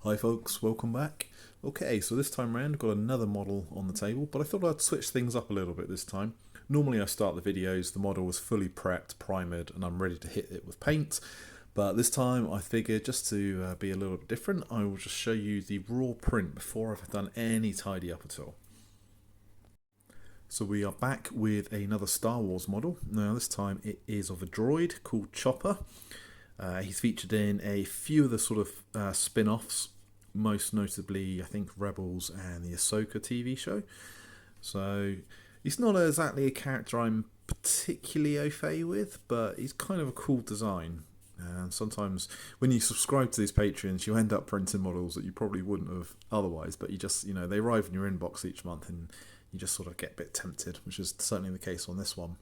Hi folks, welcome back. Okay, so this time around I've got another model on the table, but I thought I'd switch things up a little bit this time. Normally I start the videos, the model is fully prepped, primered, and I'm ready to hit it with paint. But this time I figured just to be a little bit different, I will just show you the raw print before I've done any tidy up at all. So we are back with another Star Wars model. Now this time it is of a droid called Chopper. He's featured in a few of the sort of spin-offs, most notably I think Rebels and the Ahsoka TV show. So he's not exactly a character I'm particularly au fait with, but he's kind of a cool design. And sometimes when you subscribe to these Patreons, you end up printing models that you probably wouldn't have otherwise, but you just, they arrive in your inbox each month and you just sort of get a bit tempted, which is certainly the case on this one.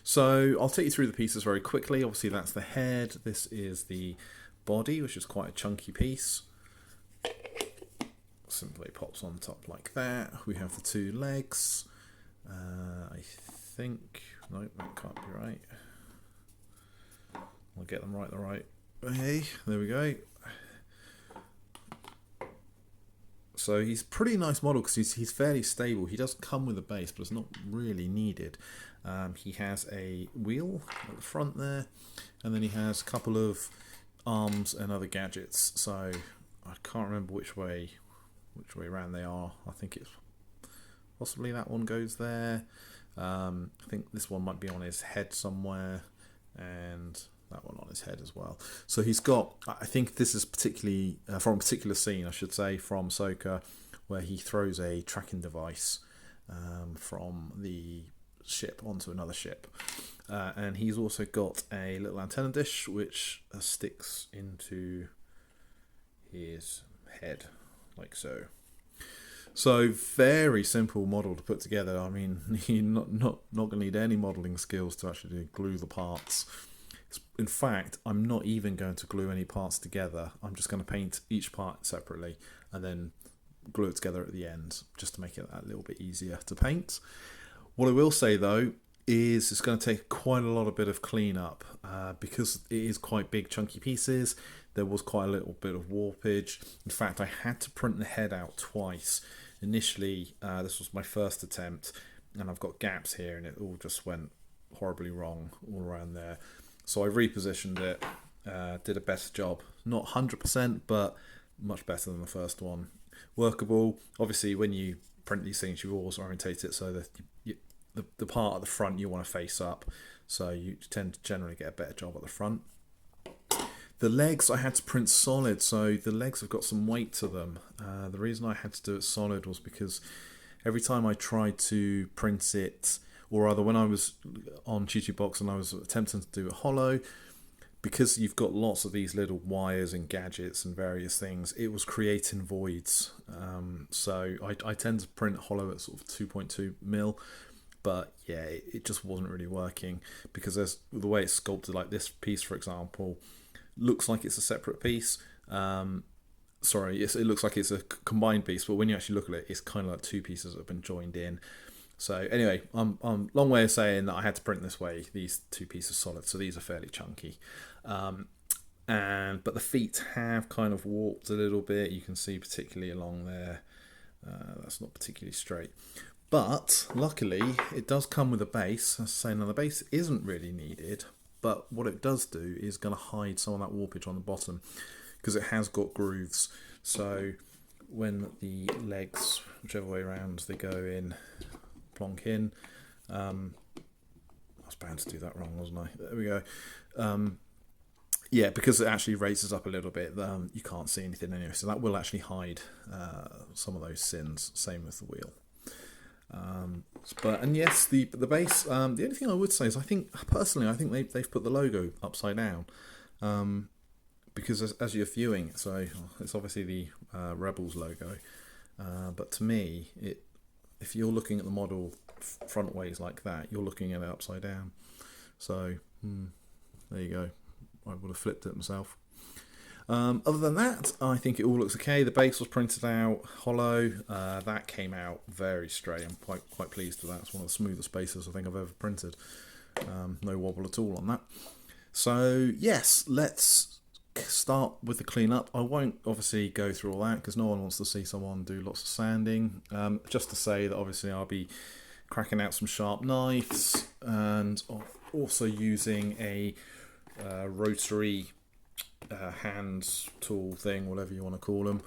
So I'll take you through the pieces very quickly. Obviously that's the head, this is the body, which is quite a chunky piece. Simply pops on top like that. We have the two legs. I think, no, that can't be right. I'll get them right the right way. There we go. So he's a pretty nice model because he's fairly stable. He does come with a base, but it's not really needed. He has a wheel at the front there, and then he has a couple of arms and other gadgets. So I can't remember which way around they are. I think it's possibly that one goes there. I think this one might be on his head somewhere, and that one on his head as well. So he's got, I think this is particularly from a particular scene, I should say, from Ahsoka, where he throws a tracking device from the ship onto another ship. And he's also got a little antenna dish which sticks into his head, like so. So very simple model to put together. I mean, you're not going to need any modelling skills to actually glue the parts. In fact, I'm not even going to glue any parts together. I'm just going to paint each part separately and then glue it together at the end, just to make it a little bit easier to paint. What I will say though is it's going to take quite a lot of bit of cleanup because it is quite big chunky pieces. There was quite a little bit of warpage. In fact, I had to print the head out twice. Initially, this was my first attempt, and I've got gaps here, and it all just went horribly wrong all around there. So I repositioned it, did a better job. Not 100%, but much better than the first one. Workable. Obviously, when you print these things, you always orientate it so that the part at the front you want to face up. So you tend to generally get a better job at the front. The legs I had to print solid, so the legs have got some weight to them. The reason I had to do it solid was because every time I tried to print it, or rather when I was on Box and I was attempting to do it hollow, because you've got lots of these little wires and gadgets and various things, it was creating voids. So I tend to print hollow at sort of 2.2 mil, but yeah, it just wasn't really working because there's the way it's sculpted, like this piece for example, looks like it's a separate piece. Sorry, it looks like it's a combined piece, but when you actually look at it, it's kind of like two pieces that have been joined in. So anyway, I'm long way of saying that I had to print this way, these two pieces solid, so these are fairly chunky. But the feet have kind of warped a little bit. You can see particularly along there, that's not particularly straight. But luckily, it does come with a base. As I say, now the base isn't really needed, but what it does do is going to hide some of that warpage on the bottom because it has got grooves. So when the legs, whichever way around they go in, plonk in. I was bound to do that wrong, wasn't I? There we go. Yeah, because it actually raises up a little bit, you can't see anything anyway. So that will actually hide some of those sins. Same with the wheel. And yes, the base. The only thing I would say is I think they've put the logo upside down. Because as you're viewing, so it's obviously the Rebels logo. But to me, if you're looking at the model front ways like that, you're looking at it upside down. So there you go. I would have flipped it myself. Other than that, I think it all looks okay. The base was printed out hollow. That came out very straight. I'm quite pleased with that. It's one of the smoothest bases I think I've ever printed. No wobble at all on that. So yes, let's start with the cleanup. I won't obviously go through all that because no one wants to see someone do lots of sanding. Just to say that obviously I'll be cracking out some sharp knives and also using a rotary hand tool thing, whatever you want to call them.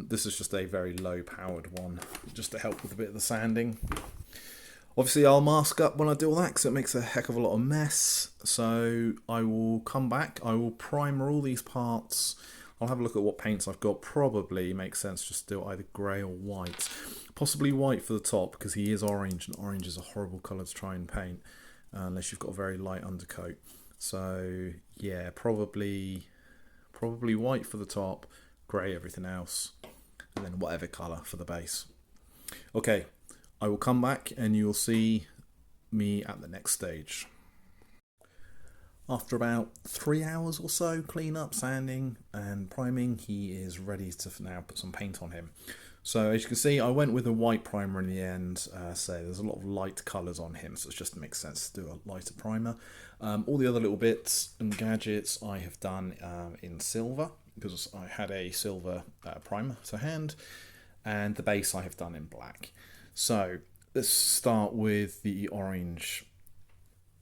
This is just a very low powered one, just to help with a bit of the sanding. Obviously I'll mask up when I do all that because it makes a heck of a lot of mess. So I will come back, I will primer all these parts. I'll have a look at what paints I've got. Probably makes sense just to do either grey or white. Possibly white for the top because he is orange, and orange is a horrible colour to try and paint unless you've got a very light undercoat. So yeah, probably white for the top, grey everything else, and then whatever colour for the base. Okay, I will come back and you'll see me at the next stage. After about 3 hours or so, clean up, sanding and priming, he is ready to now put some paint on him. So as you can see, I went with a white primer in the end. So there's a lot of light colours on him, so it just makes sense to do a lighter primer. All the other little bits and gadgets I have done in silver, because I had a silver primer to hand, and the base I have done in black. So let's start with the orange.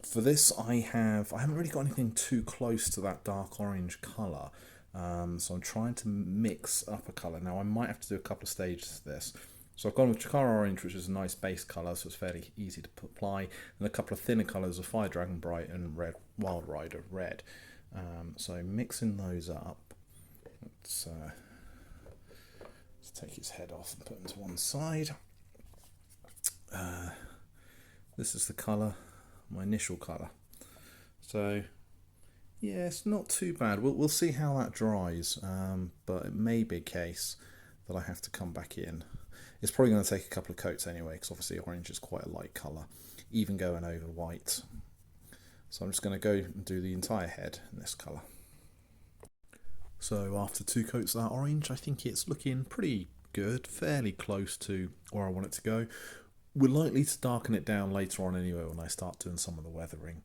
For this I haven't really got anything too close to that dark orange colour, so I'm trying to mix up a colour. Now I might have to do a couple of stages of this. So I've gone with Chakara Orange, which is a nice base colour, so it's fairly easy to apply, and a couple of thinner colours of Fire Dragon Bright and Red Wild Rider Red. So mixing those up. Let's take his head off and put him to one side. This is the colour, my initial colour. So yeah, it's not too bad. We'll see how that dries, but it may be a case that I have to come back in. It's probably going to take a couple of coats anyway, because obviously orange is quite a light colour, even going over white. So I'm just going to go and do the entire head in this colour. So after 2 coats of that orange, I think it's looking pretty good, fairly close to where I want it to go. We're likely to darken it down later on anyway when I start doing some of the weathering.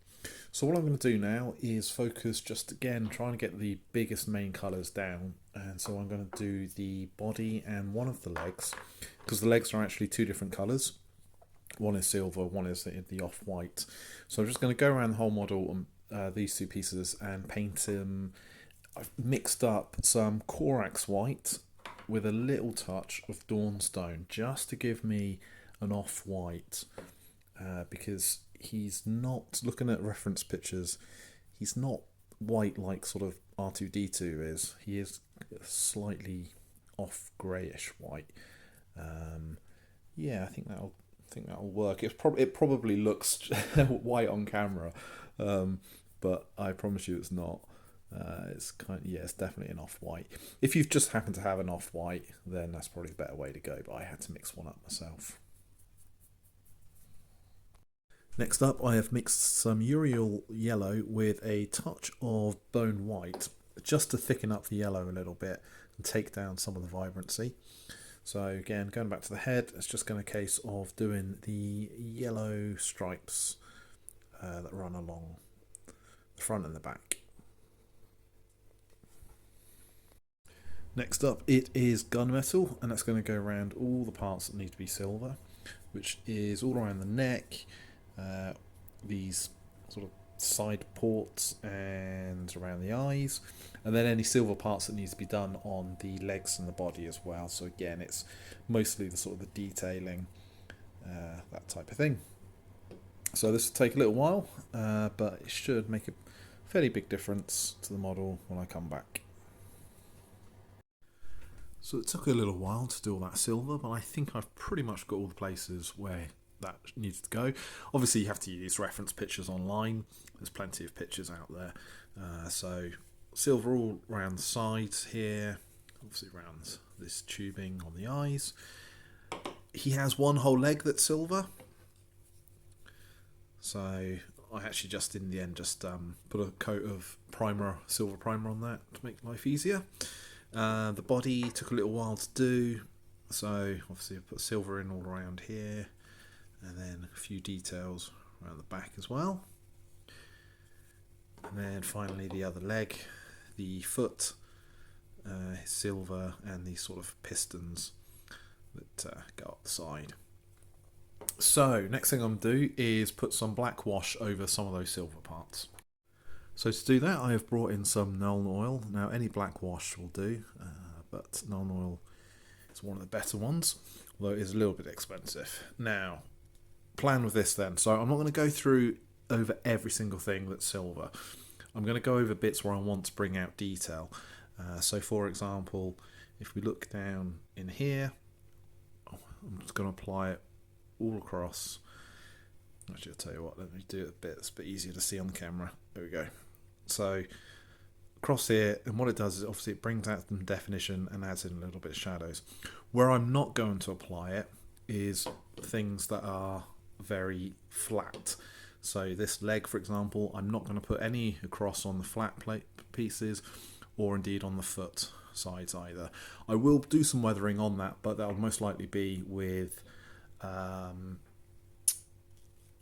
So what I'm going to do now is focus just again trying to get the biggest main colours down, and so I'm going to do the body and one of the legs, because the legs are actually 2 different colours. One is silver, one is the off-white. So I'm just going to go around the whole model on these 2 pieces and paint them. I've mixed up some Corax white with a little touch of Dawnstone just to give me an off-white, because he's not, looking at reference pictures, he's not white like sort of R2-D2 is. He is slightly off greyish white. Yeah, I think that'll work. It probably looks white on camera, but I promise you it's not. It's it's definitely an off-white. If you've just happened to have an off-white, then that's probably the better way to go, but I had to mix one up myself. Next up, I have mixed some Uriel yellow with a touch of bone white, just to thicken up the yellow a little bit and take down some of the vibrancy. So again, going back to the head, it's just going to case of doing the yellow stripes that run along the front and the back. Next up, it is gunmetal, and that's going to go around all the parts that need to be silver, which is all around the neck, these sort of side ports and around the eyes, and then any silver parts that needs to be done on the legs and the body as well. So again, it's mostly the sort of the detailing, that type of thing. So this will take a little while, but it should make a fairly big difference to the model when I come back. So it took a little while to do all that silver, but I think I've pretty much got all the places where that needs to go. Obviously you have to use reference pictures online. There's plenty of pictures out there. So silver all around the sides here, obviously around this tubing on the eyes. He has one whole leg that's silver. So I actually just in the end just put a coat of silver primer on that to make life easier. The body took a little while to do, so obviously I put silver in all around here, and then a few details around the back as well. And then finally the other leg, the foot, silver, and these sort of pistons that go up the side. So next thing I'm going to do is put some black wash over some of those silver parts. So to do that, I have brought in some Nuln oil. Now any black wash will do, but Nuln oil is one of the better ones, although it is a little bit expensive. Now, plan with this then. So I'm not going to go through over every single thing that's silver. I'm going to go over bits where I want to bring out detail. So for example, if we look down in here, I'm just going to apply it all across. Actually, I'll tell you what, let me do it a bit, it's a bit easier to see on the camera. There we go. So across here, and what it does is obviously it brings out some definition and adds in a little bit of shadows. Where I'm not going to apply it is things that are very flat. So this leg, for example, I'm not going to put any across on the flat plate pieces, or indeed on the foot sides either. I will do some weathering on that, but that will most likely be with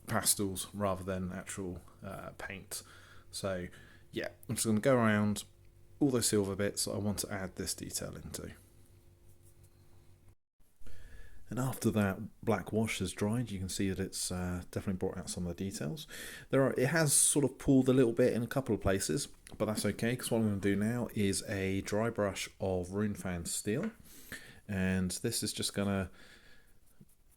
pastels rather than actual paint. So yeah, I'm just going to go around all those silver bits that I want to add this detail into. And after that black wash has dried, you can see that it's definitely brought out some of the details. It has sort of pulled a little bit in a couple of places, but that's okay, because what I'm going to do now is a dry brush of Runefan Steel, and this is just going to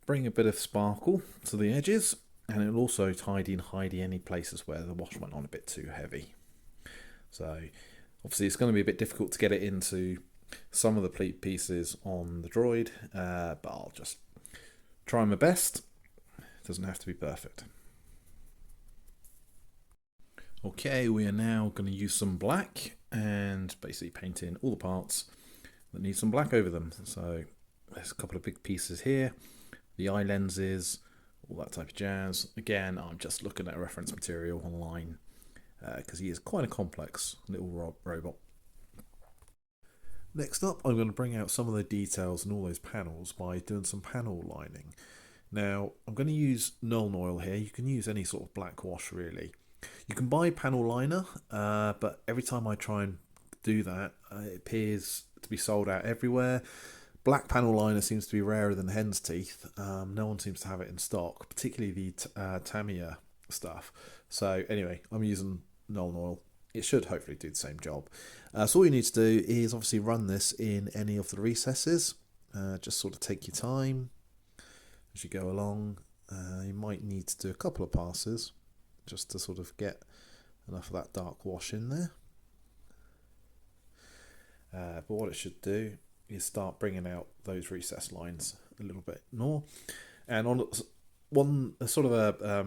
bring a bit of sparkle to the edges, and it'll also tidy and hide any places where the wash went on a bit too heavy. So obviously it's going to be a bit difficult to get it into some of the pieces on the droid, but I'll just try my best. It doesn't have to be perfect. Okay, we are now going to use some black and basically paint in all the parts that need some black over them. So there's a couple of big pieces here, the eye lenses, all that type of jazz. Again, I'm just looking at reference material online because he is quite a complex little robot. Next up, I'm going to bring out some of the details in all those panels by doing some panel lining. Now, I'm going to use Nuln oil here. You can use any sort of black wash really. You can buy panel liner, but every time I try and do that, it appears to be sold out everywhere. Black panel liner seems to be rarer than hen's teeth. No one seems to have it in stock, particularly the Tamiya stuff. So anyway, I'm using Nuln oil. It should hopefully do the same job. So all you need to do is obviously run this in any of the recesses. Just sort of take your time as you go along. You might need to do a couple of passes just to sort of get enough of that dark wash in there. But what it should do is start bringing out those recess lines a little bit more. And on one sort of a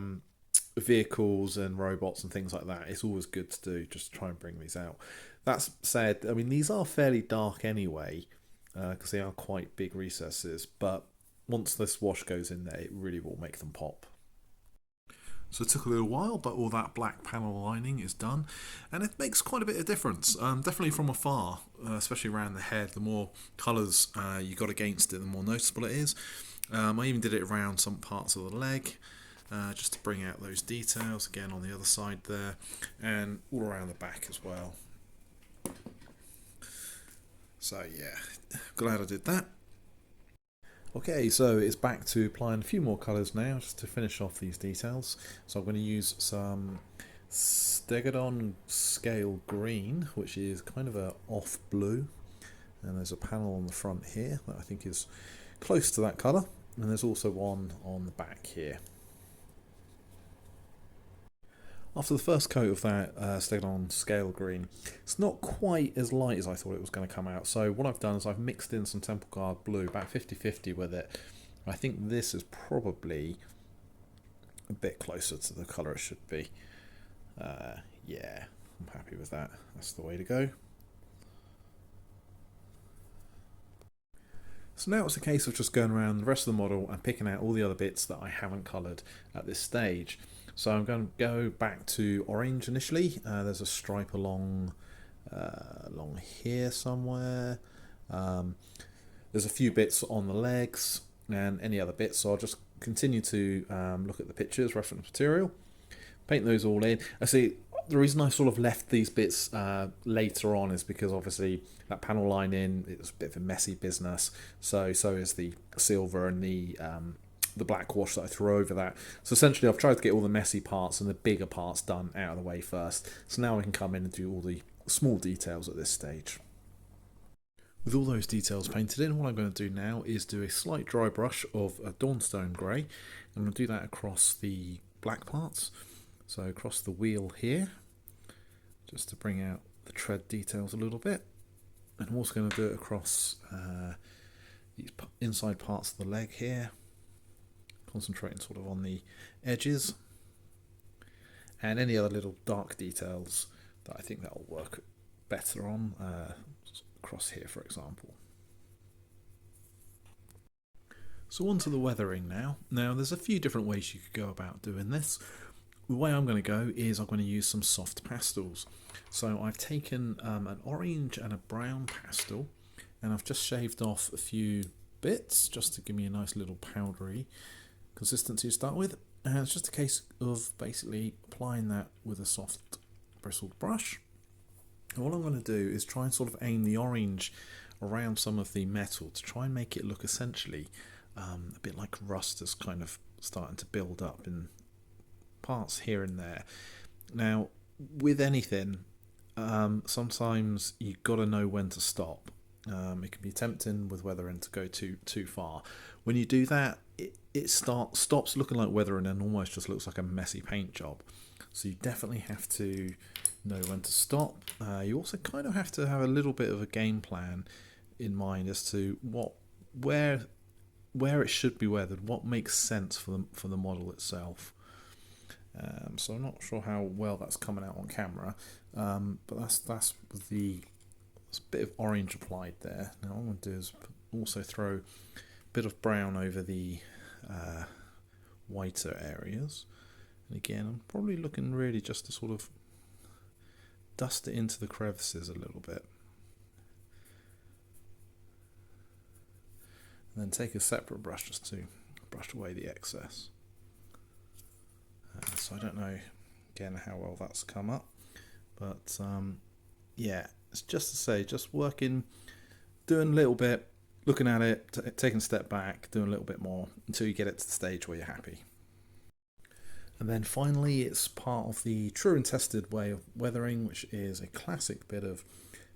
vehicles and robots and things like that, it's always good to do, just try and bring these out. That said, I mean, these are fairly dark anyway, because they are quite big recesses, but once this wash goes in there, it really will make them pop. So it took a little while, but all that black panel lining is done, and it makes quite a bit of difference. Definitely from afar, especially around the head, the more colours you got against it, the more noticeable it is. I even did it around some parts of the leg, just to bring out those details, again on the other side there, and all around the back as well. So yeah, glad I did that. Okay, so it's back to applying a few more colours now, just to finish off these details. So I'm going to use some Stegadon Scale Green, which is kind of a off blue, and there's a panel on the front here that I think is close to that colour, and there's also one on the back here. After the first coat of that Stegadon Scale Green, it's not quite as light as I thought it was going to come out. So what I've done is I've mixed in some Temple Guard Blue, about 50-50 with it. I think this is probably a bit closer to the colour it should be. Yeah, I'm happy with that. That's the way to go. So now it's a case of just going around the rest of the model and picking out all the other bits that I haven't coloured at this stage. So I'm going to go back to orange initially. There's a stripe along here somewhere. There's a few bits on the legs and any other bits. So I'll just continue to look at the pictures, reference material, paint those all in. I see the reason I sort of left these bits later on is because obviously that panel lining, it was a bit of a messy business. So is the silver and the black wash that I threw over that. So essentially I've tried to get all the messy parts and the bigger parts done out of the way first. So now I can come in and do all the small details at this stage. With all those details painted in, what I'm going to do now is do a slight dry brush of a Dawnstone Grey. I'm going to do that across the black parts. So across the wheel here, just to bring out the tread details a little bit. And I'm also going to do it across these inside parts of the leg here, concentrating sort of on the edges. And any other little dark details that I think that will work better on, across here for example. So on to the weathering now. Now there's a few different ways you could go about doing this. The way I'm going to go is I'm going to use some soft pastels. So I've taken an orange and a brown pastel, and I've just shaved off a few bits just to give me a nice little powdery consistency to start with. And it's just a case of basically applying that with a soft bristled brush. And what I'm going to do is try and sort of aim the orange around some of the metal to try and make it look essentially a bit like rust is kind of starting to build up in parts here and there. Now with anything, sometimes you've got to know when to stop. It can be tempting with weathering to go too far. When you do that, it stops looking like weathering and almost just looks like a messy paint job. So you definitely have to know when to stop. You also kind of have to have a little bit of a game plan in mind as to where it should be weathered, what makes sense for the model itself. So I'm not sure how well that's coming out on camera, but that's the bit of orange applied there. Now what I'm going to do is also throw a bit of brown over the whiter areas, and again I'm probably looking really just to sort of dust it into the crevices a little bit, and then take a separate brush just to brush away the excess. So I don't know again how well that's come up, but yeah, it's just to say, just working, doing a little bit, looking at it, taking a step back, doing a little bit more until you get it to the stage where you're happy. And then finally, it's part of the true and tested way of weathering, which is a classic bit of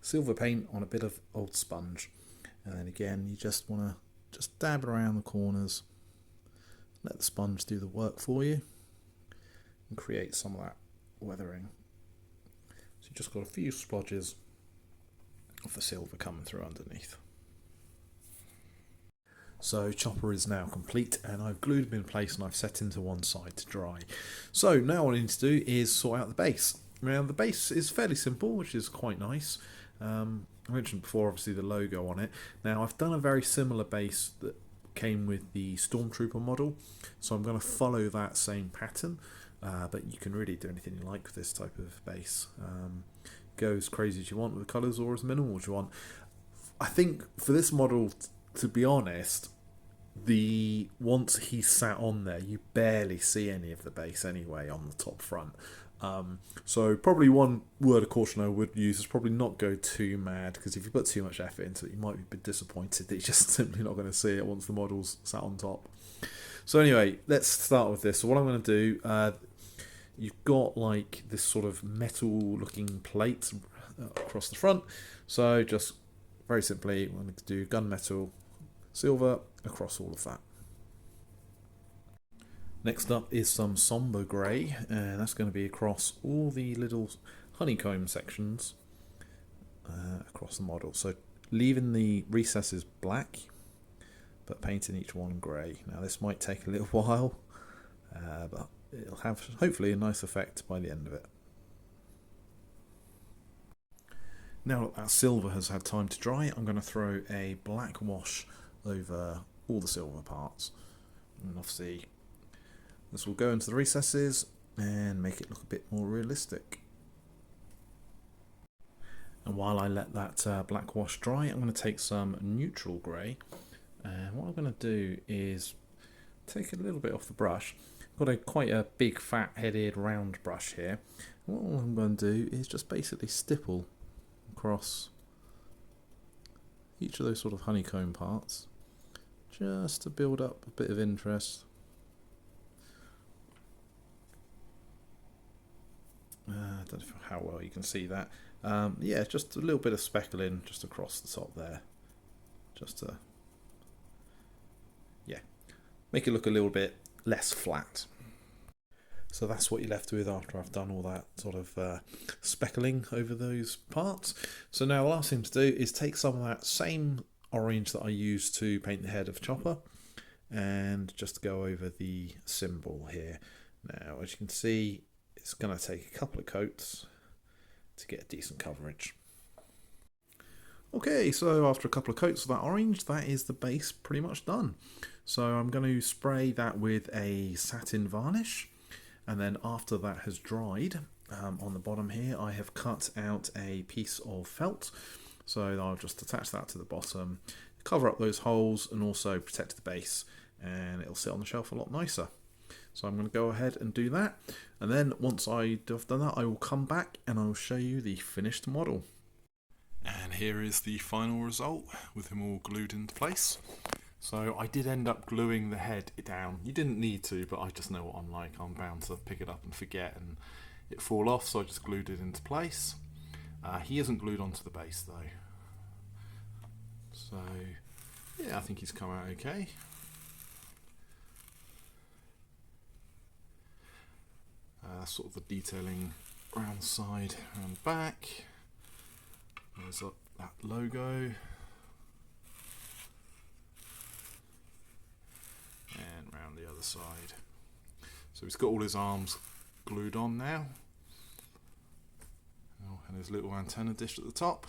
silver paint on a bit of old sponge. And then again, you just want to just dab it around the corners, let the sponge do the work for you, and create some of that weathering. So you've just got a few splodges of the silver coming through underneath. So chopper is now complete, and I've glued them in place and I've set into one side to dry. So now what I need to do is sort out the base. Now the base is fairly simple, which is quite nice. I mentioned before obviously the logo on it. Now I've done a very similar base that came with the Stormtrooper model, so I'm going to follow that same pattern, but you can really do anything you like with this type of base. Go as crazy as you want with the colours or as minimal as you want. I think for this model, to be honest, once he's sat on there, you barely see any of the base anyway on the top front. So probably one word of caution I would use is probably not go too mad, because if you put too much effort into it, you might be a bit disappointed that you're just simply not going to see it once the model's sat on top. So anyway, let's start with this. So what I'm going to do, you've got like this sort of metal looking plate across the front. So just very simply, I'm going to do gunmetal silver across all of that. Next up is some somber grey, and that's going to be across all the little honeycomb sections across the model. So leaving the recesses black, but painting each one grey. Now this might take a little while, but it'll have hopefully a nice effect by the end of it. Now that silver has had time to dry, I'm going to throw a black wash over all the silver parts, and obviously this will go into the recesses and make it look a bit more realistic. And while I let that black wash dry, I'm going to take some neutral grey, and what I'm going to do is take a little bit off the brush, Got quite a big fat-headed round brush here. What I'm going to do is just basically stipple across each of those sort of honeycomb parts, just to build up a bit of interest. I don't know how well you can see that. Yeah, just a little bit of speckling just across the top there, just to, yeah, make it look a little bit less flat. So that's what you're left with after I've done all that sort of speckling over those parts. So now the last thing to do is take some of that same orange that I used to paint the head of Chopper and just go over the symbol here. Now, as you can see, it's going to take a couple of coats to get decent coverage. Okay, so after a couple of coats of that orange, that is the base pretty much done. So I'm going to spray that with a satin varnish, and then after that has dried, on the bottom here I have cut out a piece of felt, so I'll just attach that to the bottom, cover up those holes and also protect the base, and it'll sit on the shelf a lot nicer. So I'm going to go ahead and do that, and then once I've done that I will come back and I will show you the finished model. And here is the final result with him all glued into place. So I did end up gluing the head down. You didn't need to, but I just know what I'm like. I'm bound to pick it up and forget and it fall off, so I just glued it into place. He isn't glued onto the base though. So yeah, I think he's come out okay. Sort of the detailing around the side and back. There's that logo. And round the other side. So he's got all his arms glued on now. Oh, and his little antenna dish at the top.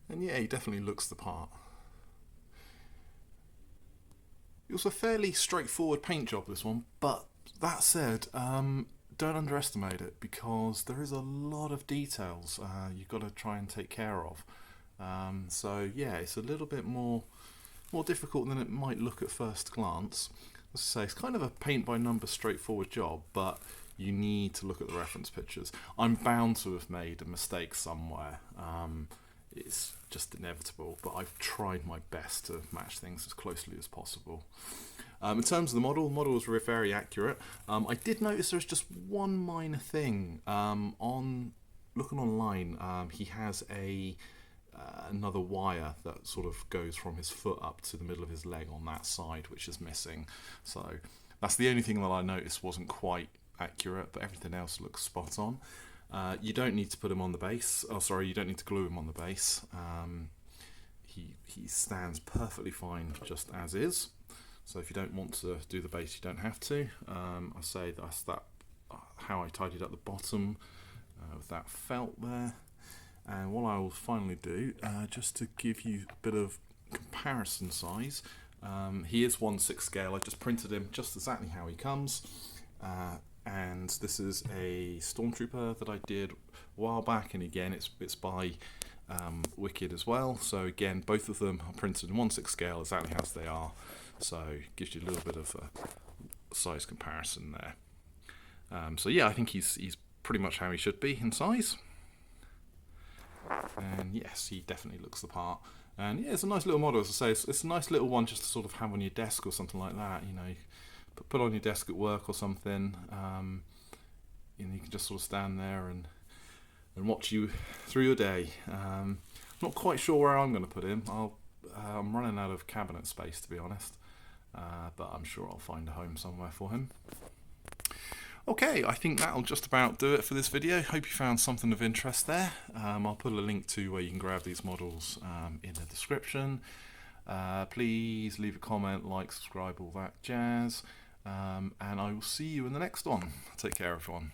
And yeah, he definitely looks the part. It was a fairly straightforward paint job, this one, but that said, don't underestimate it because there is a lot of details you've got to try and take care of. So yeah, it's a little bit more difficult than it might look at first glance. As I say, it's kind of a paint by number straightforward job, but you need to look at the reference pictures. I'm bound to have made a mistake somewhere. It's just inevitable, but I've tried my best to match things as closely as possible. In terms of the model was very accurate. I did notice there's just one minor thing. On looking online, he has another wire that sort of goes from his foot up to the middle of his leg on that side, which is missing. So that's the only thing that I noticed wasn't quite accurate, but everything else looks spot on. You don't need to put him on the base. Oh, sorry, you don't need to glue him on the base. He stands perfectly fine just as is. So if you don't want to do the base, you don't have to. I say that's how I tidied up the bottom with that felt there. And what I will finally do, just to give you a bit of comparison size, he is 1/6 scale. I just printed him just exactly how he comes. And this is a Stormtrooper that I did a while back, and again it's by Wicked as well. So again, both of them are printed in 1/6 scale exactly as they are. So it gives you a little bit of a size comparison there. So yeah, I think he's pretty much how he should be in size. And yes, he definitely looks the part. And yeah, it's a nice little model, as I say. It's a nice little one just to sort of have on your desk or something like that. You know, put on your desk at work or something. You can just sort of stand there and watch you through your day. Not quite sure where I'm going to put him. I'm running out of cabinet space, to be honest. But I'm sure I'll find a home somewhere for him. Okay, I think that'll just about do it for this video. Hope you found something of interest there. I'll put a link to where you can grab these models in the description. Please leave a comment, like, subscribe, all that jazz. And I will see you in the next one. Take care, everyone.